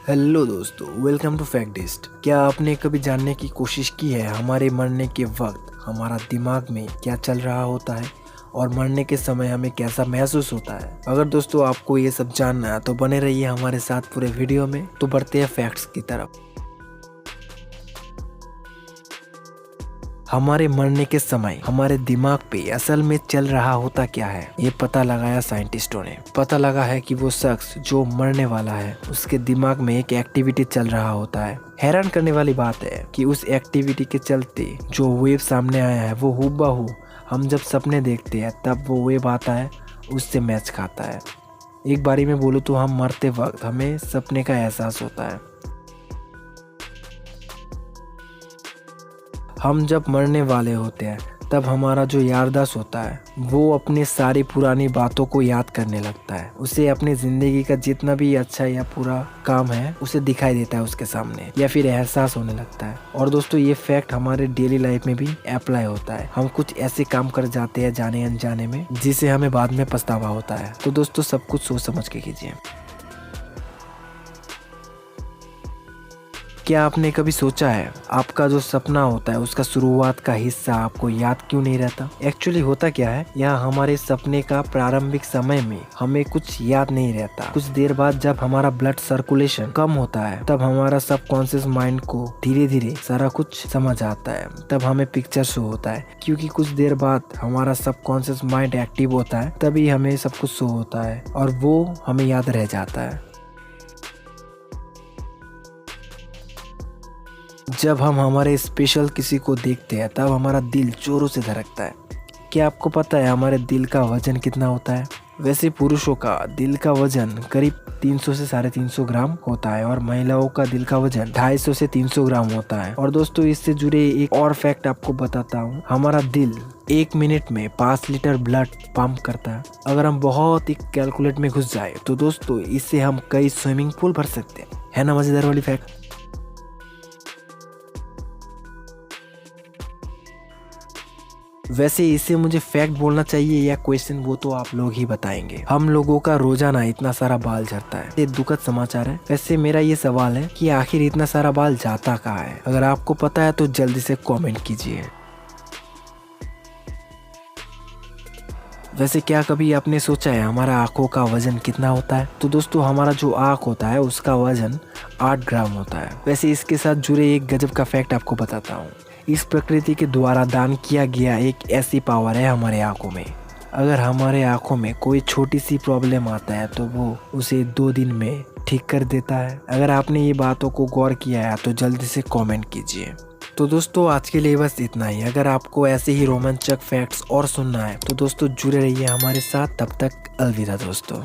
Hello दोस्तों, welcome to फैक्टिस्ट। क्या आपने कभी जानने की कोशिश की है हमारे मरने के वक्त हमारा दिमाग में क्या चल रहा होता है और मरने के समय हमें कैसा महसूस होता है? अगर दोस्तों आपको ये सब जानना है तो बने रहिए हमारे साथ पूरे वीडियो में। तो बढ़ते हैं फैक्ट्स की तरफ। हमारे मरने के समय हमारे दिमाग पे असल में चल रहा होता क्या है, ये पता लगाया साइंटिस्टों ने। पता लगा है कि वो शख्स जो मरने वाला है उसके दिमाग में एक एक्टिविटी चल रहा होता है। हैरान करने वाली बात है कि उस एक्टिविटी के चलते जो वेव सामने आया है वो हूबहू हम जब सपने देखते हैं तब वो वेव आता है, उससे मैच खाता है। एक बारी में बोलूँ तो हम मरते वक्त हमें सपने का एहसास होता है। हम जब मरने वाले होते हैं तब हमारा जो याददाश्त होता है वो अपनी सारी पुरानी बातों को याद करने लगता है। उसे अपनी ज़िंदगी का जितना भी अच्छा या बुरा काम है उसे दिखाई देता है उसके सामने, या फिर एहसास होने लगता है। और दोस्तों ये फैक्ट हमारे डेली लाइफ में भी अप्लाई होता है। हम कुछ ऐसे काम कर जाते हैं जाने अनजाने में जिसे हमें बाद में पछतावा होता है। तो दोस्तों सब कुछ सोच समझ के कीजिए। क्या आपने कभी सोचा है आपका जो सपना होता है उसका शुरुआत का हिस्सा आपको याद क्यों नहीं रहता? एक्चुअली होता क्या है, यहाँ हमारे सपने का प्रारंभिक समय में हमें कुछ याद नहीं रहता। कुछ देर बाद जब हमारा ब्लड सर्कुलेशन कम होता है तब हमारा सबकॉन्शियस माइंड को धीरे धीरे सारा कुछ समझ आता है। तब हमें पिक्चर शो होता है, क्योंकि कुछ देर बाद हमारा सबकॉन्शियस माइंड एक्टिव होता है, तभी हमें सब कुछ शो होता है और वो हमें याद रह जाता है। जब हम हमारे स्पेशल किसी को देखते हैं तब हमारा दिल जोरों से धड़कता है। क्या आपको पता है हमारे दिल का वजन कितना होता है? वैसे पुरुषों का दिल का वजन करीब 300 से 350 ग्राम होता है और महिलाओं का दिल का वजन 250 से 300 ग्राम होता है। और दोस्तों इससे जुड़े एक और फैक्ट आपको बताता हूँ। हमारा दिल 1 मिनट में 5 लीटर ब्लड पंप करता है। अगर हम बहुत ही कैलकुलेट में घुस जाए तो दोस्तों इससे हम कई स्विमिंग पूल भर सकते हैं। है ना मजेदार वाली फैक्ट? वैसे इससे मुझे फैक्ट बोलना चाहिए या क्वेश्चन, वो तो आप लोग ही बताएंगे। हम लोगों का रोजाना इतना सारा बाल झड़ता है, ये दुखद समाचार है। वैसे मेरा ये सवाल है कि आखिर इतना सारा बाल जाता कहाँ है? अगर आपको पता है तो जल्दी से कमेंट कीजिए। वैसे क्या कभी आपने सोचा है हमारा आंखों का वजन कितना होता है? तो दोस्तों हमारा जो आंख होता है उसका वजन 8 ग्राम होता है। वैसे इसके साथ जुड़े एक गजब का फैक्ट आपको बताता हूँ। इस प्रकृति के द्वारा दान किया गया एक ऐसी पावर है हमारे आंखों में। अगर हमारे आंखों में कोई छोटी सी प्रॉब्लम आता है तो वो उसे 2 दिन में ठीक कर देता है। अगर आपने ये बातों को गौर किया है तो जल्दी से कमेंट कीजिए। तो दोस्तों आज के लिए बस इतना ही। अगर आपको ऐसे ही रोमांचक फैक्ट्स और सुनना है तो दोस्तों जुड़े रहिए हमारे साथ। तब तक अलविदा दोस्तों।